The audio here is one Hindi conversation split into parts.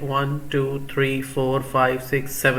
1 2 3 4 5 6 7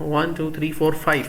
1 2 3 4 5.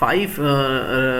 5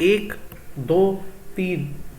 1 2 3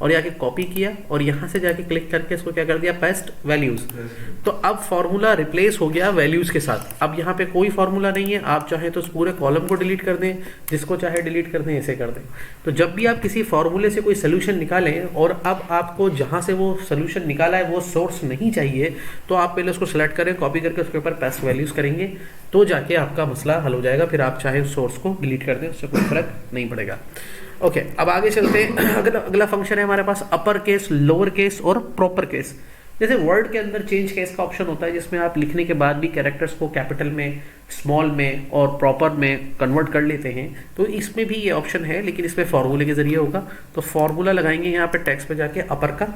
और जाके कॉपी किया और यहाँ से जाके क्लिक करके इसको क्या कर दिया, पेस्ट वैल्यूज। तो अब फॉर्मूला रिप्लेस हो गया वैल्यूज के साथ। अब यहाँ पे कोई फॉर्मूला नहीं है, आप चाहे तो उस पूरे कॉलम को डिलीट कर दें, जिसको चाहे डिलीट कर दें, ऐसे कर दें। तो जब भी आप किसी फॉर्मूले से कोई सोल्यूशन निकालें और अब आपको जहाँ से वो सोल्यूशन निकाला है वो सोर्स नहीं चाहिए, तो आप पहले उसको सेलेक्ट करें, कॉपी करके उसके ऊपर पेस्ट वैल्यूज करेंगे, तो जाके आपका मसला हल हो जाएगा। फिर आप चाहे उस सोर्स को डिलीट कर दें, उससे कोई फर्क नहीं पड़ेगा। ओके, अब आगे चलते हैं। अगला फंक्शन है हमारे पास अपर केस, लोअर केस और प्रॉपर केस। जैसे वर्ड के अंदर चेंज केस का ऑप्शन होता है, जिसमें आप लिखने के बाद भी कैरेक्टर्स को कैपिटल में, स्मॉल में और प्रॉपर में कन्वर्ट कर लेते हैं, तो इसमें भी ये ऑप्शन है, लेकिन इसमें फॉर्मूले के जरिए होगा। तो फॉर्मूला लगाएंगे यहाँ पे टेक्स्ट पे जाके अपर का,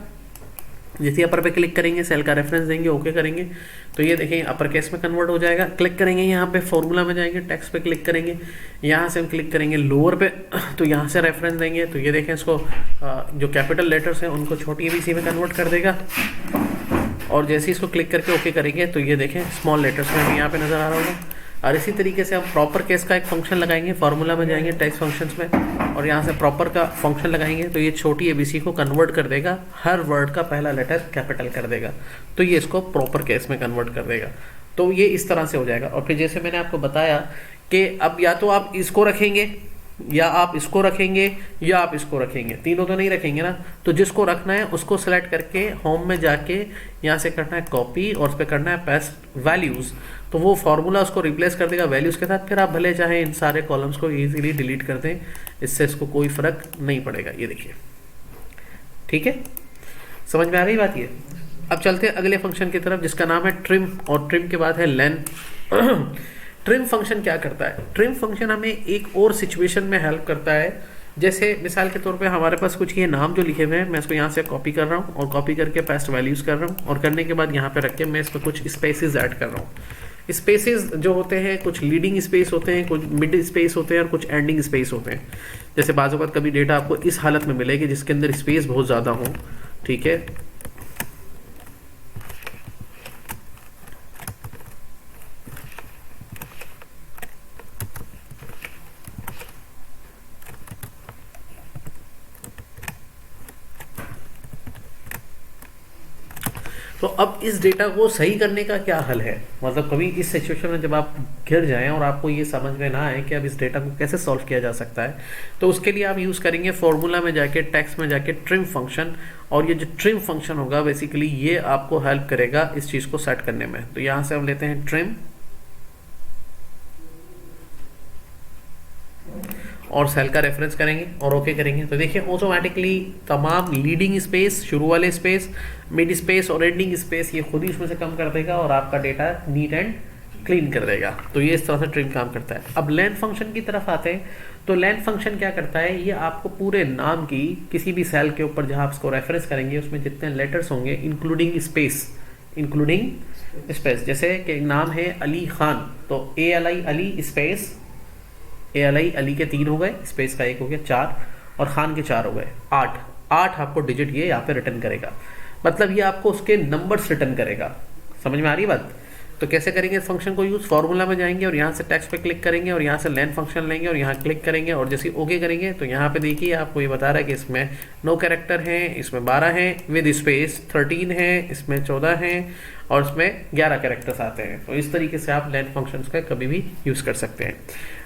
जैसे अपर पे क्लिक करेंगे, सेल का रेफरेंस देंगे, ओके करेंगे, तो ये देखें अपर केस में कन्वर्ट हो जाएगा। क्लिक करेंगे यहाँ पे फॉर्मूला में जाएंगे, टेक्स्ट पे क्लिक करेंगे, यहाँ से हम क्लिक करेंगे लोअर पे, तो यहाँ से रेफरेंस देंगे, तो ये देखें इसको जो कैपिटल लेटर्स हैं उनको छोटी ABC में कन्वर्ट कर देगा। और जैसे इसको क्लिक करके ओके करेंगे तो ये देखें स्मॉल लेटर्स में हमें यहाँ पे नजर आ रहा होगा। और इसी तरीके से हम प्रॉपर केस का एक फंक्शन लगाएंगे, फार्मूला में जाएंगे टेक्स्ट फंक्शंस में और यहाँ से प्रॉपर का फंक्शन लगाएंगे, तो ये छोटी ABC को कन्वर्ट कर देगा, हर वर्ड का पहला लेटर कैपिटल कर देगा, तो ये इसको प्रॉपर केस में कन्वर्ट कर देगा। तो ये इस तरह से हो जाएगा। और फिर जैसे मैंने आपको बताया कि अब या तो आप इसको रखेंगे या आप इसको रखेंगे या आप इसको रखेंगे, तीनों तो नहीं रखेंगे ना। तो जिसको रखना है उसको सेलेक्ट करके होम में जाके यहाँ से करना है कॉपी और उस पर करना है पेस्ट वैल्यूज, तो वो फॉर्मूला उसको रिप्लेस कर देगा वैल्यूज के साथ। फिर आप भले चाहे इन सारे कॉलम्स को इजीली डिलीट कर दें, इससे इसको कोई फर्क नहीं पड़ेगा। ये देखिए, ठीक है, समझ में आ रही बात ये। अब चलते हैं अगले फंक्शन की तरफ, जिसका नाम है ट्रिम, और ट्रिम के बाद है लेन। ट्रिम फंक्शन क्या करता है? ट्रिम फंक्शन हमें एक और सिचुएशन में हेल्प करता है। जैसे मिसाल के तौर पे हमारे पास कुछ ये नाम जो लिखे हुए हैं, मैं इसको यहाँ से कॉपी कर रहा हूँ और कॉपी करके पेस्ट वैल्यूज कर रहा हूँ, और करने के बाद यहाँ पे रख के मैं इसमें कुछ स्पेसेस ऐड कर रहा हूँ। स्पेसेस जो होते हैं, कुछ लीडिंग स्पेस होते हैं, कुछ मिड स्पेस होते हैं और कुछ एंडिंग स्पेस होते हैं। जैसे बाज़ वक़्त कभी डेटा आपको इस हालत में मिलेगी जिसके अंदर स्पेस बहुत ज़्यादा हो, ठीक है, तो अब इस डेटा को सही करने का क्या हल है? मतलब कभी इस सिचुएशन में जब आप घिर जाएं और आपको ये समझ में ना आए कि अब इस डेटा को कैसे सॉल्व किया जा सकता है, तो उसके लिए आप यूज़ करेंगे फॉर्मूला में जाके, टेक्स्ट में जाके ट्रिम फंक्शन। और ये जो ट्रिम फंक्शन होगा बेसिकली ये आपको हेल्प करेगा इस चीज़ को सेट करने में। तो यहाँ से हम लेते हैं ट्रिम और सेल का रेफरेंस करेंगे और ओके करेंगे, तो देखिए ऑटोमेटिकली तमाम लीडिंग स्पेस, शुरू वाले स्पेस, मिड स्पेस और एंडिंग स्पेस ये खुद ही उसमें से कम कर देगा और आपका डेटा नीट एंड क्लीन कर देगा। तो ये इस तरह से ट्रिम काम करता है। अब लेन फंक्शन की तरफ आते हैं, तो लेन फंक्शन क्या करता है, ये आपको पूरे नाम की किसी भी सेल के ऊपर जहाँ आप इसको रेफरेंस करेंगे उसमें जितने लेटर्स होंगे इंक्लूडिंग स्पेस, जैसे कि नाम है अली खान, तो ALI Ali space ALI Ali के 3 हो गए, स्पेस का 1 हो गया 4, और खान के 4 हो गए 8 आपको डिजिट ये यहाँ पे रिटर्न करेगा। मतलब ये आपको उसके नंबर्स रिटर्न करेगा। समझ में आ रही बात? तो कैसे करेंगे इस फंक्शन को यूज़? फॉर्मूला में जाएंगे और यहाँ से टेक्स्ट पे क्लिक करेंगे और यहाँ से लेन फंक्शन लेंगे और यहाँ क्लिक करेंगे और जैसे ओके करेंगे तो यहाँ पे देखिए आपको ये बता रहा है कि इसमें 9 कैरेक्टर हैं, इसमें 12 हैं विद स्पेस, 13 है, इसमें 14 हैं और इसमें 11 कैरेक्टर्स आते हैं। तो इस तरीके से आप लेन फंक्शन का कभी भी यूज़ कर सकते हैं।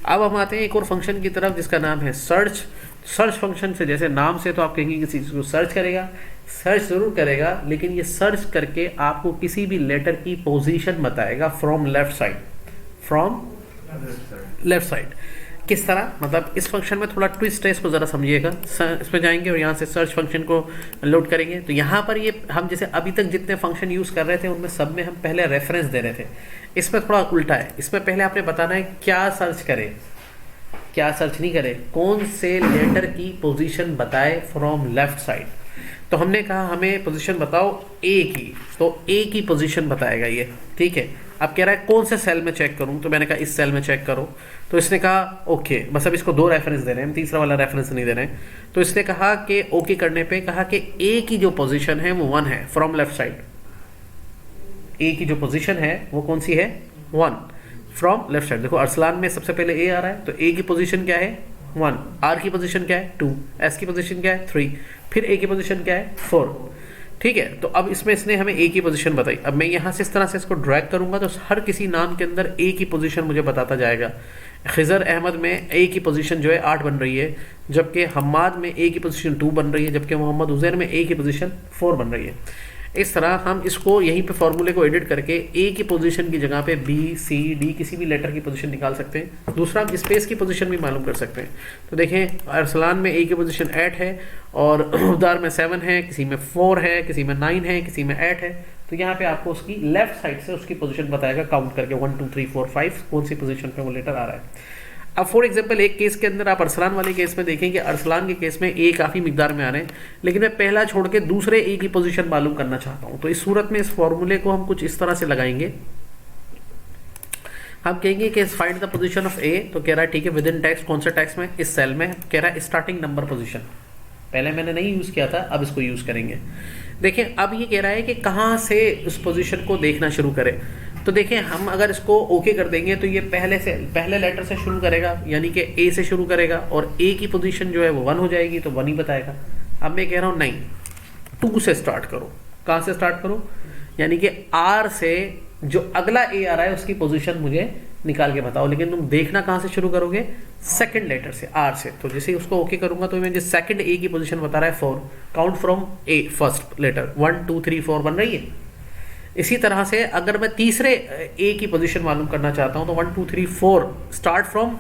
अब हम आते हैं एक और फंक्शन की तरफ जिसका नाम है सर्च। सर्च फंक्शन से, जैसे नाम से तो आप कहेंगे किसी चीज़ को सर्च करेगा, सर्च जरूर करेगा, लेकिन ये सर्च करके आपको किसी भी लेटर की पोजीशन बताएगा फ्रॉम लेफ्ट साइड। किस तरह? मतलब इस फंक्शन में थोड़ा ट्विस्ट है, इसको ज़रा समझिएगा। इसमें जाएंगे और यहाँ से सर्च फंक्शन को लोड करेंगे, तो यहाँ पर ये हम जैसे अभी तक जितने फंक्शन यूज़ कर रहे थे उनमें सब में हम पहले रेफरेंस दे रहे थे। इसमें थोड़ा उल्टा है, इसमें पहले आपने बताना है क्या सर्च करें, क्या सर्च नहीं करे, कौन से लेटर की पोजीशन बताए फ्रॉम लेफ्ट साइड। तो हमने कहा हमें पोजीशन बताओ ए की, तो ए की पोजीशन बताएगा ये, ठीक है। अब कह रहा है कौन से सेल में चेक करूं, तो मैंने कहा इस सेल में चेक करो, तो इसने कहा ओके, बस अब इसको 2 रेफरेंस दे रहे हैं, हम तीसरा वाला रेफरेंस नहीं दे रहे हैं। तो इसने कहा कि ओके करने पे कहा कि ए की जो पोजीशन है वो 1 है फ्रॉम लेफ्ट साइड। ए की जो पोजीशन है वो कौन सी है? 1 फ्रॉम लेफ्ट साइड। देखो अरसलान में सबसे पहले ए आ रहा है, तो ए की पोजीशन क्या है? 1, आर की पोजीशन क्या है? 2, एस की पोजीशन क्या है? 3। फिर ए की पोजीशन क्या है 4, ठीक है। तो अब इसमें इसने हमें ए की पोजीशन बताई। अब मैं यहाँ से इस तरह से इसको ड्रैग करूंगा तो हर किसी नाम के अंदर ए की पोजीशन मुझे बताता जाएगा। खिजर अहमद में ए की पोजीशन जो है 8 बन रही है, जबकि हम्माद में ए की पोजीशन 2 बन रही है, जबकि मोहम्मद उजैर में ए की पोजीशन 4 बन रही है। इस तरह हम इसको यहीं पे फॉर्मूले को एडिट करके ए की पोजीशन की जगह पे बी सी डी किसी भी लेटर की पोजीशन निकाल सकते हैं। दूसरा हम स्पेस की पोजीशन भी मालूम कर सकते हैं। तो देखें अरसलान में ए की पोजीशन 8 है और उदार में 7 है, किसी में 4 है, किसी में 9 है, किसी में 8 है। तो यहाँ पे आपको उसकी लेफ्ट साइड से उसकी पोजीशन बताएगा काउंट करके 1 2 3 4 5 कौन सी पोजीशन पे वो लेटर आ रहा है। अब फॉर एग्जांपल एक केस के अंदर आप अरसलान वाले केस में देखें कि अरसलान के केस में ए काफ़ी मिकदार में आ रहे हैं, लेकिन मैं पहला छोड़ के दूसरे ए की पोजीशन मालूम करना चाहता हूं। तो इस सूरत में इस फॉर्मूले को हम कुछ इस तरह से लगाएंगे। हम कहेंगे कि फाइंड द पोजीशन ऑफ ए, तो कह रहा है ठीक है विद इन टैक्स, कौन से टैक्स में, इस सेल में, कह रहा है स्टार्टिंग नंबर पोजीशन। पहले मैंने नहीं यूज़ किया था, अब इसको यूज़ करेंगे। देखें अब ये कह रहा है कि कहाँ से उस पोजीशन को देखना शुरू करें। तो देखें हम अगर इसको ओके कर देंगे तो ये पहले लेटर से शुरू करेगा, यानी कि ए से शुरू करेगा, और ए की पोजीशन जो है वो 1 हो जाएगी, तो 1 ही बताएगा। अब मैं कह रहा हूँ नहीं, 2 से स्टार्ट करो। कहाँ से स्टार्ट करो, यानी कि आर से जो अगला ए आ रहा है उसकी पोजीशन मुझे निकाल के बताओ। लेकिन तुम देखना कहाँ से शुरू करोगे, सेकंड लेटर से, आर से। तो जैसे ही उसको ओके करूंगा तो मैं जो सेकंड ए की पोजीशन बता रहा है 4, count from a first letter, 1 2 3 4 बन रही है। इसी तरह से अगर मैं तीसरे ए की पोजीशन मालूम करना चाहता हूं तो 1 2 3 4 स्टार्ट फ्रॉम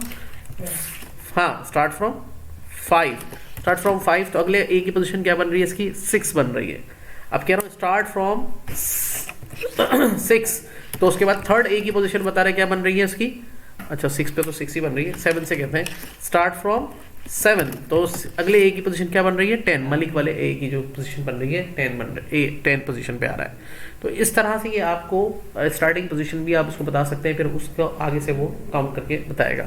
5, तो अगले ए की पोजीशन क्या बन रही है इसकी, 6 बन रही है। अब कह रहा हूं स्टार्ट फ्रॉम 6, तो उसके बाद थर्ड ए की पोजीशन बता रहे क्या बन रही है इसकी, अच्छा 6 पे तो 6 ही बन रही है, 7 से कहते हैं स्टार्ट फ्रॉम 7, तो अगले ए की पोजीशन क्या बन रही है, 10। मलिक वाले ए की जो पोजीशन बन रही है 10 पोजीशन पे आ रहा है। तो इस तरह से ये आपको स्टार्टिंग पोजीशन भी आप उसको बता सकते हैं, फिर उसको आगे से वो काउंट करके बताएगा।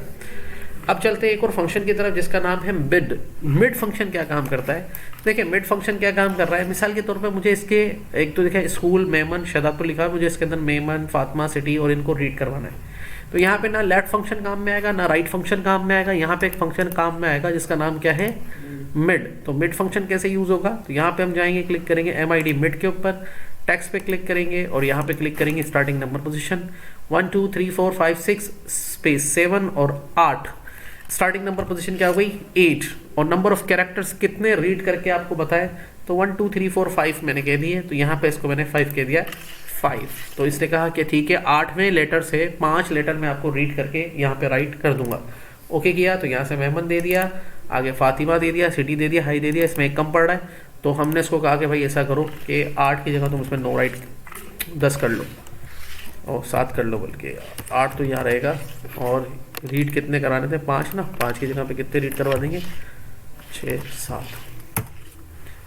अब चलते हैं एक और फंक्शन की तरफ जिसका नाम है मिड। मिड फंक्शन क्या काम करता है, देखिए मिड फंक्शन क्या काम कर रहा है। मिसाल के तौर पे मुझे इसके एक तो देखिए स्कूल, मेमन, शहदादपुर लिखा है, मुझे इसके अंदर मेमन, फातिमा, सिटी और इनको रीड करवाना है। तो यहाँ पे ना लेफ्ट फंक्शन काम में आएगा ना राइट फंक्शन काम में आएगा, यहाँ पे एक फंक्शन काम में आएगा जिसका नाम क्या है, मिड। तो मिड फंक्शन कैसे यूज होगा, तो यहाँ पे हम जाएंगे, क्लिक करेंगे MID मिड के ऊपर, टेक्स्ट पे क्लिक करेंगे और यहाँ पे क्लिक करेंगे स्टार्टिंग नंबर पोजीशन 1 2 3 4 5 6 स्पेस 7 और 8। स्टार्टिंग नंबर पोजीशन क्या हो गई 8, और नंबर ऑफ कैरेक्टर्स कितने रीड करके आपको बताए, तो 1 2 3 4 5 मैंने कह दिए, तो यहाँ पे इसको मैंने 5 कह दिया 5। तो इसने कहा कि ठीक है 8वें लेटर से 5 लेटर मैं आपको रीड करके यहाँ पे राइट कर दूंगा। ओके किया, तो यहाँ से मेमन दे दिया, आगे फातिमा दे दिया, सिटी दे दिया, हाई दे दिया, इसमें एक कम पड़ रहा है। तो हमने इसको कहा कि भाई ऐसा करो कि 8 की जगह तुम उसमें 9 राइट 10 कर लो और 7 कर लो, बल्कि 8 तो यहाँ रहेगा। और रीड कितने कराने थे, 5 ना, 5 की जगह पे कितने रीड करवा देंगे, 6 7।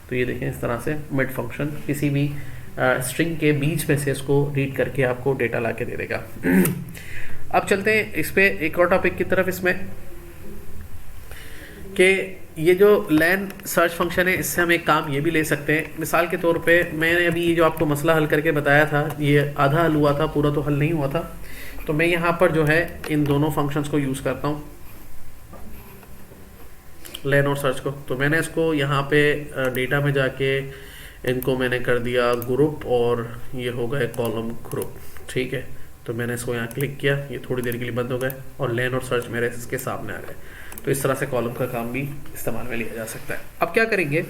तो ये देखें इस तरह से मिड फंक्शन किसी भी स्ट्रिंग के बीच में से इसको रीड करके आपको डेटा ला के दे देगा। अब चलते हैं इस पे एक और टॉपिक की तरफ, इसमें कि ये जो लैन सर्च फंक्शन है इससे हम एक काम ये भी ले सकते हैं। मिसाल के तौर पे मैंने अभी ये जो आपको मसला हल करके बताया था ये आधा हल हुआ था, पूरा तो हल नहीं हुआ था। तो मैं यहाँ पर जो है इन दोनों फंक्शंस को यूज़ करता हूँ, लैन और सर्च को। तो मैंने इसको यहाँ पे डेटा में जाके इनको मैंने कर दिया ग्रुप और ये हो गए कॉलम ग्रुप, ठीक है। तो मैंने इसको यहाँ क्लिक किया, ये थोड़ी देर के लिए बंद हो गए और लैन और सर्च मेरे इसके सामने आ गए। तो इस तरह से कॉलम का काम भी इस्तेमाल में लिया जा सकता है। अब क्या करेंगे,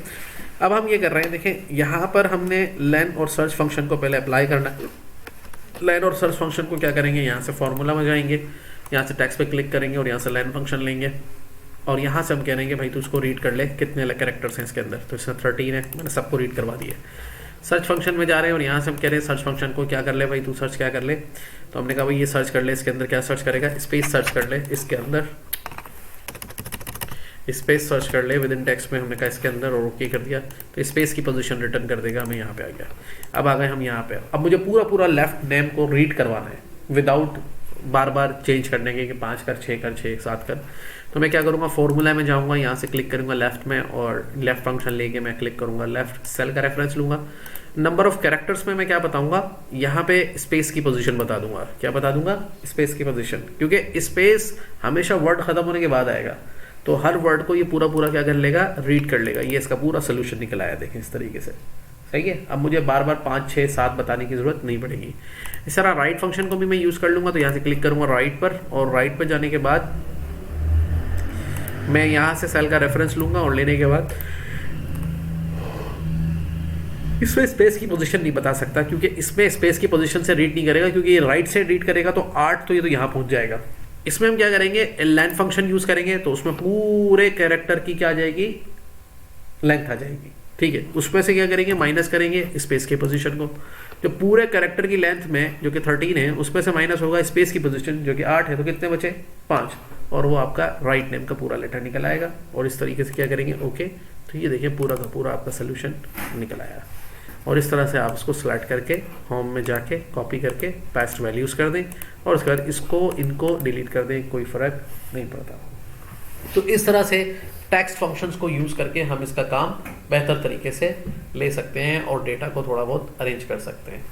अब हम ये कर रहे हैं, देखें यहाँ पर हमने लैन और सर्च फंक्शन को पहले अप्लाई करना है। लैन और सर्च फंक्शन को क्या करेंगे, यहाँ से फॉर्मूला में जाएंगे, यहाँ से टेक्स्ट पे क्लिक करेंगे और यहाँ से लैन फंक्शन लेंगे और यहाँ से हम कहेंगे भाई तू उसको रीड कर ले, कितने कैरेक्टर्स हैं इसके अंदर, तो इसमें 13 है, मैंने सबको रीड करवा दिए। सर्च फंक्शन में जा रहे हैं और यहाँ से हम कह रहे हैं सर्च फंक्शन को क्या कर ले भाई, तू सर्च क्या कर ले। तो हमने कहा भाई ये सर्च कर ले, इसके अंदर क्या सर्च करेगा, स्पेस सर्च कर ले, इसके अंदर स्पेस सर्च कर ले विद इन टेक्स्ट में, हमने कहा इसके अंदर, और ओके कर दिया। तो स्पेस की पोजीशन रिटर्न कर देगा, हमें यहाँ पे आ गया। अब आ गए हम यहाँ पे, अब मुझे पूरा लेफ्ट नेम को रीड करवाना है विदाउट बार बार चेंज करने के कि 5 कर 6 कर 6 7 कर। तो मैं क्या करूँगा, फॉर्मूला में जाऊँगा, यहाँ से क्लिक करूँगा लेफ्ट में और लेफ्ट फंक्शन लेके मैं क्लिक करूँगा, लेफ्ट सेल का रेफरेंस लूँगा। नंबर ऑफ कैरेक्टर्स में मैं क्या बताऊँगा, यहाँ पे स्पेस की पोजीशन बता दूंगा। क्या बता दूंगा, स्पेस की पोजीशन, क्योंकि स्पेस हमेशा वर्ड खत्म होने के बाद आएगा। तो हर वर्ड को ये पूरा पूरा क्या कर लेगा, रीड कर लेगा। ये इसका पूरा सोल्यूशन निकल आया, देखें इस तरीके से, सही है। अब मुझे बार बार 5, 6, 7 बताने की ज़रूरत नहीं पड़ेगी। इस तरह राइट फंक्शन को भी मैं यूज़ कर लूँगा, तो यहाँ से क्लिक करूँगा राइट पर, और राइट पर जाने के बाद मैं यहाँ से सेल का रेफरेंस लूँगा, और लेने के बाद इसमें स्पेस की पोजीशन नहीं बता सकता, क्योंकि इसमें स्पेस की पोजीशन से रीड नहीं करेगा, क्योंकि ये राइट से रीड करेगा तो 8 तो ये तो यहाँ पहुँच जाएगा। इसमें हम क्या करेंगे, लेंथ फंक्शन यूज़ करेंगे, तो उसमें पूरे कैरेक्टर की क्या आ जाएगी, लेंथ आ जाएगी, ठीक है। उसमें से क्या करेंगे, माइनस करेंगे स्पेस की पोजीशन को। जो पूरे कैरेक्टर की लेंथ में जो कि 13 है, उसमें से माइनस होगा स्पेस की पोजीशन जो कि 8 है, तो कितने बचे, 5, और वो आपका राइट नेम का पूरा लेटर निकल आएगा। और इस तरीके से क्या करेंगे, ओके। तो ये देखिए पूरा का पूरा आपका सोल्यूशन निकल आया। और इस तरह से आप इसको सेलेक्ट करके होम में जाके कॉपी करके पेस्ट वैल्यूज़ कर दें, और उसके बाद इसको इनको डिलीट कर दें, कोई फ़र्क नहीं पड़ता। तो इस तरह से टेक्स्ट फंक्शंस को यूज़ करके हम इसका काम बेहतर तरीके से ले सकते हैं और डेटा को थोड़ा बहुत अरेंज कर सकते हैं।